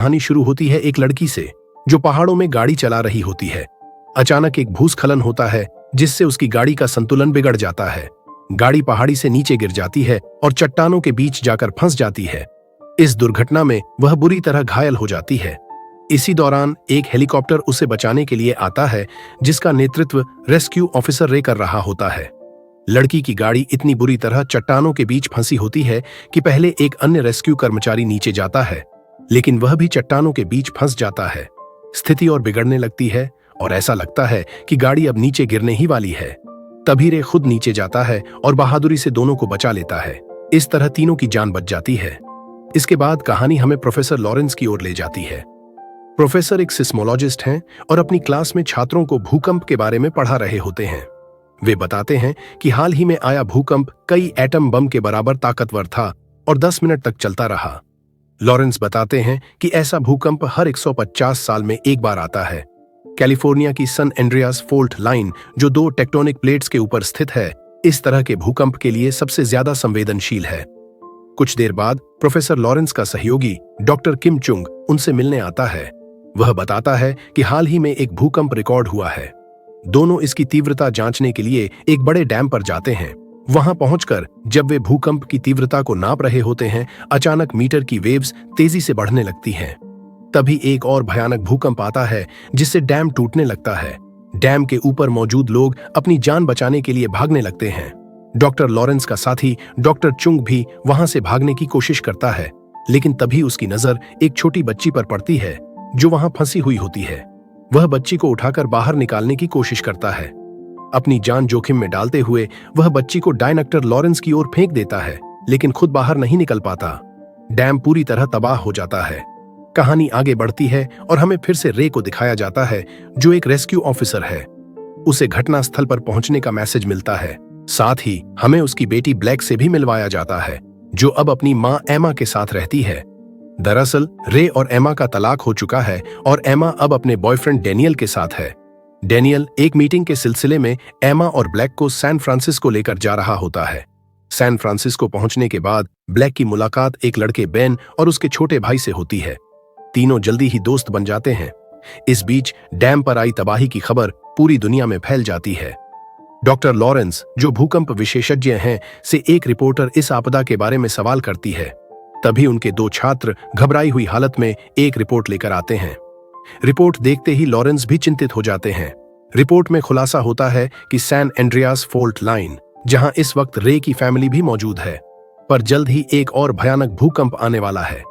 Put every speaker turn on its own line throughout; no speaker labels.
कहानी शुरू होती है एक लड़की से जो पहाड़ों में गाड़ी चला रही होती है। अचानक एक भूस्खलन होता है जिससे उसकी गाड़ी का संतुलन बिगड़ जाता है। गाड़ी पहाड़ी से नीचे गिर जाती है और चट्टानों के बीच जाकर फंस जाती है। इस दुर्घटना में वह बुरी तरह घायल हो जाती है। इसी दौरान एक हेलीकॉप्टर उसे बचाने के लिए आता है जिसका नेतृत्व रेस्क्यू ऑफिसर रे कर रहा होता है। लड़की की गाड़ी इतनी बुरी तरह चट्टानों के बीच फंसी होती है कि पहले एक अन्य रेस्क्यू कर्मचारी नीचे जाता है, लेकिन वह भी चट्टानों के बीच फंस जाता है। स्थिति और बिगड़ने लगती है और ऐसा लगता है कि गाड़ी अब नीचे गिरने ही वाली है। तभी रे खुद नीचे जाता है और बहादुरी से दोनों को बचा लेता है। इस तरह तीनों की जान बच जाती है। इसके बाद कहानी हमें प्रोफेसर लॉरेंस की ओर ले जाती है। प्रोफेसर एक सिस्मोलॉजिस्ट हैं और अपनी क्लास में छात्रों को भूकंप के बारे में पढ़ा रहे होते हैं। वे बताते हैं कि हाल ही में आया भूकंप कई एटम बम के बराबर ताकतवर था और 10 मिनट तक चलता रहा। लॉरेंस बताते हैं कि ऐसा भूकंप हर 150 साल में एक बार आता है। कैलिफोर्निया की सन एंड्रियास फॉल्ट लाइन, जो 2 टेक्टोनिक प्लेट्स के ऊपर स्थित है, इस तरह के भूकंप के लिए सबसे ज्यादा संवेदनशील है। कुछ देर बाद प्रोफेसर लॉरेंस का सहयोगी डॉक्टर किम चुंग उनसे मिलने आता है। वह बताता है कि हाल ही में एक भूकंप रिकॉर्ड हुआ है। दोनों इसकी तीव्रता जांचने के लिए एक बड़े डैम पर जाते हैं। वहां पहुंचकर जब वे भूकंप की तीव्रता को नाप रहे होते हैं, अचानक मीटर की वेव्स तेजी से बढ़ने लगती हैं। तभी एक और भयानक भूकंप आता है जिससे डैम टूटने लगता है। डैम के ऊपर मौजूद लोग अपनी जान बचाने के लिए भागने लगते हैं। डॉक्टर लॉरेंस का साथी डॉक्टर चुंग भी वहां से भागने की कोशिश करता है, लेकिन तभी उसकी नजर एक छोटी बच्ची पर पड़ती है जो वहां फंसी हुई होती है। वह बच्ची को उठाकर बाहर निकालने की कोशिश करता है। अपनी जान जोखिम में डालते हुए वह बच्ची को डायरेक्टर लॉरेंस की ओर फेंक देता है, लेकिन खुद बाहर नहीं निकल पाता। डैम पूरी तरह तबाह हो जाता है। कहानी आगे बढ़ती है और हमें फिर से रे को दिखाया जाता है जो एक रेस्क्यू ऑफिसर है। उसे घटनास्थल पर पहुंचने का मैसेज मिलता है। साथ ही हमें उसकी बेटी ब्लैक से भी मिलवाया जाता है जो अब अपनी मां एमा के साथ रहती है। दरअसल रे और एमा का तलाक हो चुका है और एमा अब अपने बॉयफ्रेंड डेनियल के साथ है। डेनियल एक मीटिंग के सिलसिले में एमा और ब्लैक को सैन फ्रांसिस्को लेकर जा रहा होता है। सैन फ्रांसिस्को पहुंचने के बाद ब्लैक की मुलाकात एक लड़के बेन और उसके छोटे भाई से होती है। तीनों जल्दी ही दोस्त बन जाते हैं। इस बीच डैम पर आई तबाही की खबर पूरी दुनिया में फैल जाती है। डॉक्टर लॉरेंस, जो भूकंप विशेषज्ञ हैं, से एक रिपोर्टर इस आपदा के बारे में सवाल करती है। तभी उनके 2 छात्र घबराई हुई हालत में एक रिपोर्ट लेकर आते हैं। रिपोर्ट देखते ही लॉरेंस भी चिंतित हो जाते हैं। रिपोर्ट में खुलासा होता है कि सैन एंड्रियास फॉल्ट लाइन, जहां इस वक्त रे की फैमिली भी मौजूद है, पर जल्द ही एक और भयानक भूकंप आने वाला है।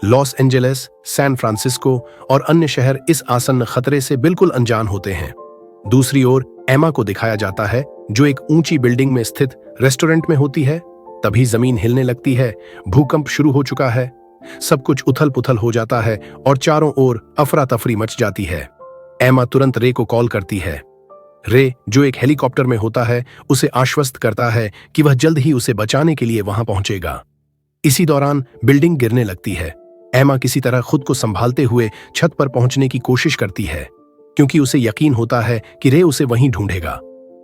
लॉस एंजेलिस, सैन फ्रांसिस्को और अन्य शहर इस आसन्न खतरे से बिल्कुल अनजान होते हैं। दूसरी ओर एमा को दिखाया जाता है जो एक ऊंची बिल्डिंग में स्थित रेस्टोरेंट में होती है। तभी जमीन हिलने लगती है। भूकंप शुरू हो चुका है। सब कुछ उथल पुथल हो जाता है और चारों ओर अफरा तफरी मच जाती है। एमा तुरंत रे को कॉल करती है। रे, जो एक हेलीकॉप्टर में होता है, उसे आश्वस्त करता है कि वह जल्द ही उसे बचाने के लिए वहां पहुंचेगा। इसी दौरान बिल्डिंग गिरने लगती है। एमा किसी तरह खुद को संभालते हुए छत पर पहुंचने की कोशिश करती है, क्योंकि उसे यकीन होता है कि रे उसे वहीं ढूंढेगा।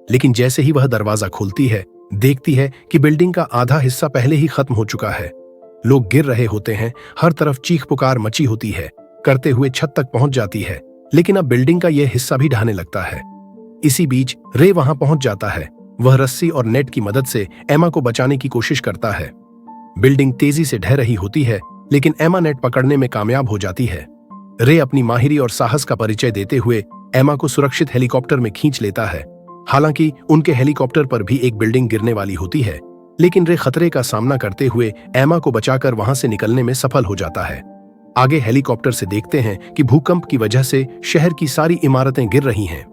लेकिन जैसे ही वह दरवाजा खोलती है, देखती है कि बिल्डिंग का आधा हिस्सा पहले ही खत्म हो चुका है। लोग गिर रहे होते हैं। हर तरफ चीख पुकार मची होती है। करते हुए छत तक पहुंच जाती है, लेकिन अब बिल्डिंग का यह हिस्सा भी ढहने लगता है। इसी बीच रे वहां पहुंच जाता है। वह रस्सी और नेट की मदद से एमा को बचाने की कोशिश करता है। बिल्डिंग तेजी से ढह रही होती है, लेकिन एमा नेट पकड़ने में कामयाब हो जाती है। रे अपनी माहिरी और साहस का परिचय देते हुए एमा को सुरक्षित हेलीकॉप्टर में खींच लेता है। हालांकि उनके हेलीकॉप्टर पर भी एक बिल्डिंग गिरने वाली होती है, लेकिन रे खतरे का सामना करते हुए एमा को बचाकर वहां से निकलने में सफल हो जाता है। आगे हेलीकॉप्टर से देखते हैं कि भूकंप की वजह से शहर की सारी इमारतें गिर रही हैं।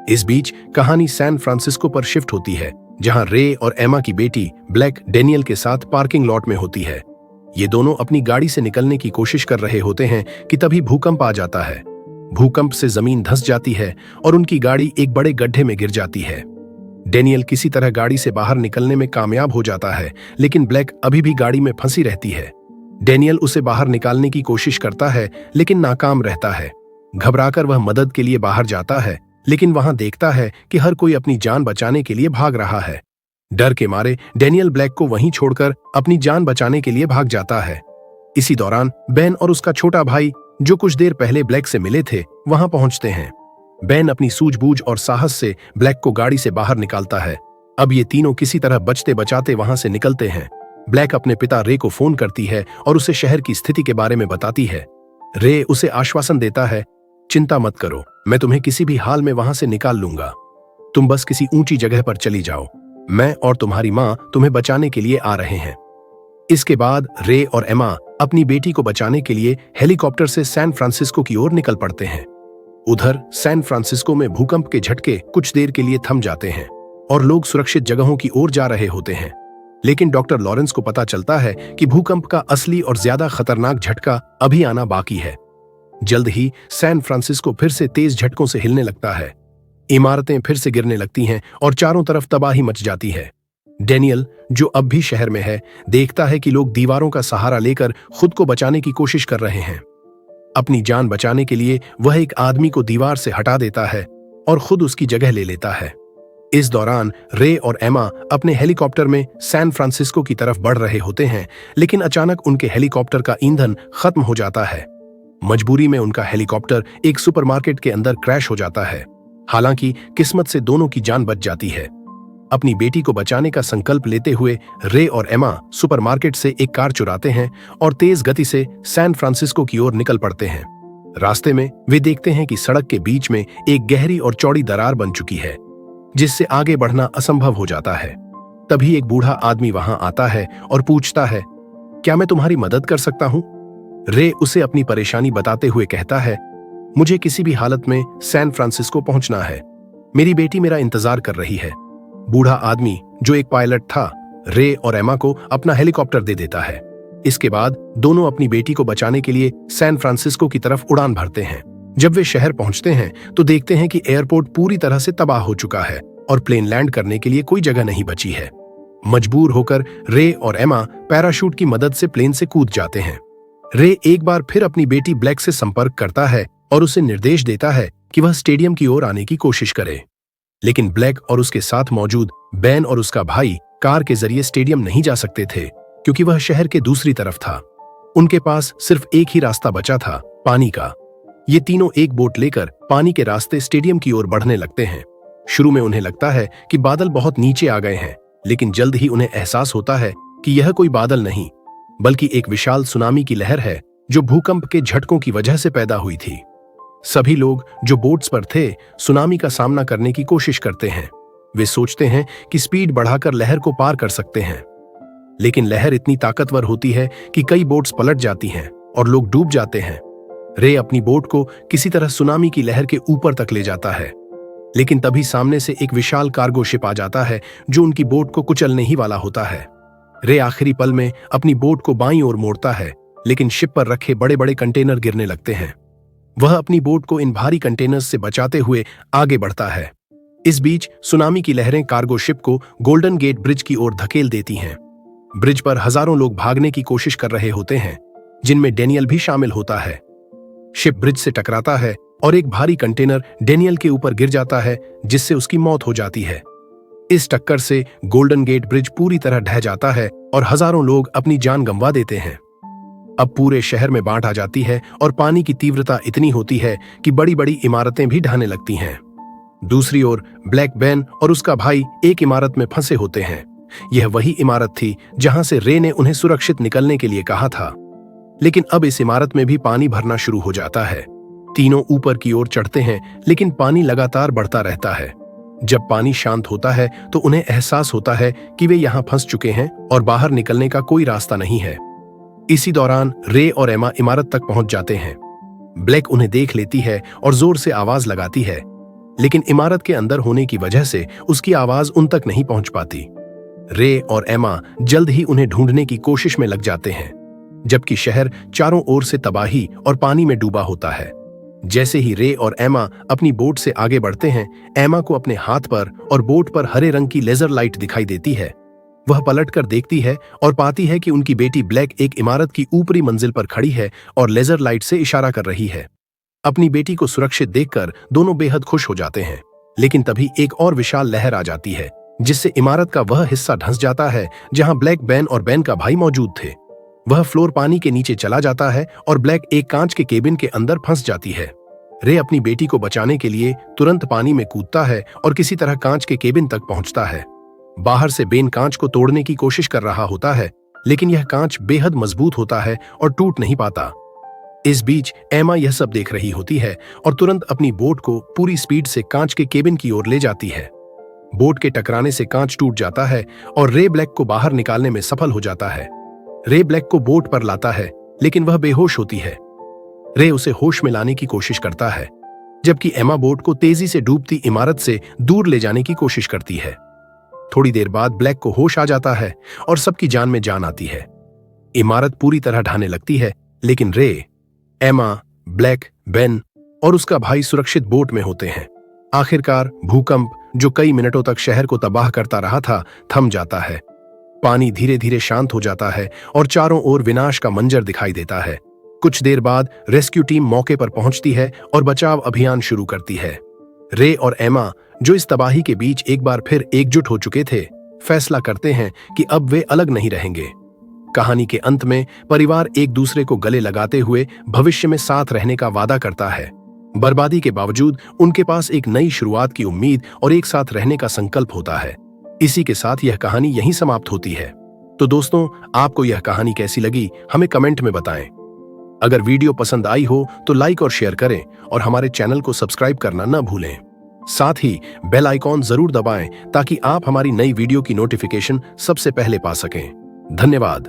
इस बीच कहानी सैन फ्रांसिस्को पर शिफ्ट होती है, जहां रे और एमा की बेटी ब्लैक डेनियल के साथ पार्किंग लॉट में होती है। ये दोनों अपनी गाड़ी से निकलने की कोशिश कर रहे होते हैं कि तभी भूकंप आ जाता है। भूकंप से जमीन धंस जाती है और उनकी गाड़ी एक बड़े गड्ढे में गिर जाती है। डेनियल किसी तरह गाड़ी से बाहर निकलने में कामयाब हो जाता है, लेकिन ब्लैक अभी भी गाड़ी में फंसी रहती है। डेनियल उसे बाहर निकालने की कोशिश करता है, लेकिन नाकाम रहता है। घबराकर वह मदद के लिए बाहर जाता है, लेकिन वहां देखता है कि हर कोई अपनी जान बचाने के लिए भाग रहा है। डर के मारे डेनियल ब्लैक को वहीं छोड़कर अपनी जान बचाने के लिए भाग जाता है। इसी दौरान बेन और उसका छोटा भाई जो कुछ देर पहले ब्लैक से मिले थे, वहां पहुंचते हैं। बेन अपनी सूझबूझ और साहस से ब्लैक को गाड़ी से बाहर निकालता है। अब ये तीनों किसी तरह बचते बचाते वहां से निकलते हैं। ब्लैक अपने पिता रे को फोन करती है और उसे शहर की स्थिति के बारे में बताती है। रे उसे आश्वासन देता है, चिंता मत करो, मैं तुम्हें किसी भी हाल में वहां से निकाल लूंगा। तुम बस किसी ऊंची जगह पर चली जाओ, मैं और तुम्हारी माँ तुम्हें बचाने के लिए आ रहे हैं। इसके बाद रे और एमा अपनी बेटी को बचाने के लिए हेलीकॉप्टर से सैन फ्रांसिस्को की ओर निकल पड़ते हैं। उधर सैन फ्रांसिस्को में भूकंप के झटके कुछ देर के लिए थम जाते हैं और लोग सुरक्षित जगहों की ओर जा रहे होते हैं। लेकिन डॉक्टर लॉरेंस को पता चलता है कि भूकंप का असली और ज्यादा खतरनाक झटका अभी आना बाकी है। जल्द ही सैन फ्रांसिस्को फिर से तेज झटकों से हिलने लगता है। इमारतें फिर से गिरने लगती हैं और चारों तरफ तबाही मच जाती है। डेनियल, जो अब भी शहर में है, देखता है कि लोग दीवारों का सहारा लेकर खुद को बचाने की कोशिश कर रहे हैं। अपनी जान बचाने के लिए वह एक आदमी को दीवार से हटा देता है और खुद उसकी जगह ले लेता है। इस दौरान रे और एमा अपने हेलीकॉप्टर में सैन फ्रांसिस्को की तरफ बढ़ रहे होते हैं, लेकिन अचानक उनके हेलीकॉप्टर का ईंधन खत्म हो जाता है। मजबूरी में उनका हेलीकॉप्टर एक सुपरमार्केट के अंदर क्रैश हो जाता है। हालांकि किस्मत से दोनों की जान बच जाती है। अपनी बेटी को बचाने का संकल्प लेते हुए रे और एमा सुपरमार्केट से एक कार चुराते हैं और तेज गति से सैन फ्रांसिस्को की ओर निकल पड़ते हैं। रास्ते में वे देखते हैं कि सड़क के बीच में एक गहरी और चौड़ी दरार बन चुकी है, जिससे आगे बढ़ना असंभव हो जाता है। तभी एक बूढ़ा आदमी वहां आता है और पूछता है, क्या मैं तुम्हारी मदद कर सकता हूं? रे उसे अपनी परेशानी बताते हुए कहता है, मुझे किसी भी हालत में सैन फ्रांसिस्को पहुंचना है, मेरी बेटी मेरा इंतजार कर रही है। बूढ़ा आदमी, जो एक पायलट था, रे और एमा को अपना हेलीकॉप्टर दे देता है। इसके बाद दोनों अपनी बेटी को बचाने के लिए सैन फ्रांसिस्को की तरफ उड़ान भरते हैं। जब वे शहर पहुंचते हैं तो देखते हैं कि एयरपोर्ट पूरी तरह से तबाह हो चुका है और प्लेन लैंड करने के लिए कोई जगह नहीं बची है। मजबूर होकर रे और एमा पैराशूट की मदद से प्लेन से कूद जाते हैं। रे एक बार फिर अपनी बेटी ब्लैक से संपर्क करता है और उसे निर्देश देता है कि वह स्टेडियम की ओर आने की कोशिश करे। लेकिन ब्लैक और उसके साथ मौजूद बेन और उसका भाई कार के जरिए स्टेडियम नहीं जा सकते थे, क्योंकि वह शहर के दूसरी तरफ था। उनके पास सिर्फ एक ही रास्ता बचा था, पानी का। ये तीनों एक बोट लेकर पानी के रास्ते स्टेडियम की ओर बढ़ने लगते हैं। शुरू में उन्हें लगता है कि बादल बहुत नीचे आ गए हैं, लेकिन जल्द ही उन्हें एहसास होता है कि यह कोई बादल नहीं, बल्कि एक विशाल सुनामी की लहर है जो भूकंप के झटकों की वजह से पैदा हुई थी। सभी लोग जो बोट्स पर थे सुनामी का सामना करने की कोशिश करते हैं। वे सोचते हैं कि स्पीड बढ़ाकर लहर को पार कर सकते हैं, लेकिन लहर इतनी ताकतवर होती है कि कई बोट्स पलट जाती हैं और लोग डूब जाते हैं। रे अपनी बोट को किसी तरह सुनामी की लहर के ऊपर तक ले जाता है, लेकिन तभी सामने से एक विशाल कार्गो शिप आ जाता है जो उनकी बोट को कुचलने ही वाला होता है। रे आखिरी पल में अपनी बोट को बाईं ओर मोड़ता है, लेकिन शिप पर रखे बड़े बड़े कंटेनर गिरने लगते हैं। वह अपनी बोट को इन भारी कंटेनर्स से बचाते हुए आगे बढ़ता है। इस बीच सुनामी की लहरें कार्गो शिप को गोल्डन गेट ब्रिज की ओर धकेल देती हैं। ब्रिज पर हजारों लोग भागने की कोशिश कर रहे होते हैं, जिनमें डेनियल भी शामिल होता है। शिप ब्रिज से टकराता है और एक भारी कंटेनर डेनियल के ऊपर गिर जाता है, जिससे उसकी मौत हो जाती है। इस टक्कर से गोल्डन गेट ब्रिज पूरी तरह ढह जाता है और हजारों लोग अपनी जान गंवा देते हैं। अब पूरे शहर में बाढ़ आ जाती है और पानी की तीव्रता इतनी होती है कि बड़ी बड़ी इमारतें भी ढहने लगती हैं। दूसरी ओर ब्लैक बेन और उसका भाई एक इमारत में फंसे होते हैं। यह वही इमारत थी जहां से रे ने उन्हें सुरक्षित निकलने के लिए कहा था, लेकिन अब इस इमारत में भी पानी भरना शुरू हो जाता है। तीनों ऊपर की ओर चढ़ते हैं, लेकिन पानी लगातार बढ़ता रहता है। जब पानी शांत होता है तो उन्हें एहसास होता है कि वे यहाँ फंस चुके हैं और बाहर निकलने का कोई रास्ता नहीं है। इसी दौरान रे और एमा इमारत तक पहुंच जाते हैं। ब्लैक उन्हें देख लेती है और जोर से आवाज लगाती है, लेकिन इमारत के अंदर होने की वजह से उसकी आवाज उन तक नहीं पहुंच पाती। रे और एमा जल्द ही उन्हें ढूंढने की कोशिश में लग जाते हैं, जबकि शहर चारों ओर से तबाही और पानी में डूबा होता है। जैसे ही रे और एमा अपनी बोट से आगे बढ़ते हैं, एमा को अपने हाथ पर और बोट पर हरे रंग की लेजर लाइट दिखाई देती है। वह पलटकर देखती है और पाती है कि उनकी बेटी ब्लैक एक इमारत की ऊपरी मंजिल पर खड़ी है और लेजर लाइट से इशारा कर रही है। अपनी बेटी को सुरक्षित देखकर दोनों बेहद खुश हो जाते हैं, लेकिन तभी एक और विशाल लहर आ जाती है, जिससे इमारत का वह हिस्सा धंस जाता है जहां ब्लैक बेन और बेन का भाई मौजूद थे। वह फ्लोर पानी के नीचे चला जाता है और ब्लैक एक कांच के केबिन के अंदर फंस जाती है। रे अपनी बेटी को बचाने के लिए तुरंत पानी में कूदता है और किसी तरह कांच के केबिन तक पहुंचता है। बाहर से बेन कांच को तोड़ने की कोशिश कर रहा होता है, लेकिन यह कांच बेहद मजबूत होता है और टूट नहीं पाता। इस बीच एमा यह सब देख रही होती है और तुरंत अपनी बोट को पूरी स्पीड से कांच के केबिन की ओर ले जाती है। बोट के टकराने से कांच टूट जाता है और रे ब्लैक को बाहर निकालने में सफल हो जाता है। रे ब्लैक को बोट पर लाता है, लेकिन वह बेहोश होती है। रे उसे होश में लाने की कोशिश करता है, जबकि एमा बोट को तेजी से डूबती इमारत से दूर ले जाने की कोशिश करती है। थोड़ी देर बाद ब्लैक को होश आ जाता है और सबकी जान में जान आती है। इमारत पूरी तरह ढहने लगती है, लेकिन रे, एमा, ब्लैक, बेन और उसका भाई सुरक्षित बोट में होते हैं। आखिरकार भूकंप, जो कई मिनटों तक शहर को तबाह करता रहा था, थम जाता है। पानी धीरे धीरे शांत हो जाता है और चारों ओर विनाश का मंजर दिखाई देता है। कुछ देर बाद रेस्क्यू टीम मौके पर पहुंचती है और बचाव अभियान शुरू करती है। रे और एमा, जो इस तबाही के बीच एक बार फिर एकजुट हो चुके थे, फैसला करते हैं कि अब वे अलग नहीं रहेंगे। कहानी के अंत में परिवार एक दूसरे को गले लगाते हुए भविष्य में साथ रहने का वादा करता है। बर्बादी के बावजूद उनके पास एक नई शुरुआत की उम्मीद और एक साथ रहने का संकल्प होता है। इसी के साथ यह कहानी यहीं समाप्त होती है। तो दोस्तों, आपको यह कहानी कैसी लगी, हमें कमेंट में बताएं। अगर वीडियो पसंद आई हो तो लाइक और शेयर करें और हमारे चैनल को सब्सक्राइब करना न भूलें। साथ ही बेल आइकॉन जरूर दबाएं ताकि आप हमारी नई वीडियो की नोटिफिकेशन सबसे पहले पा सकें। धन्यवाद।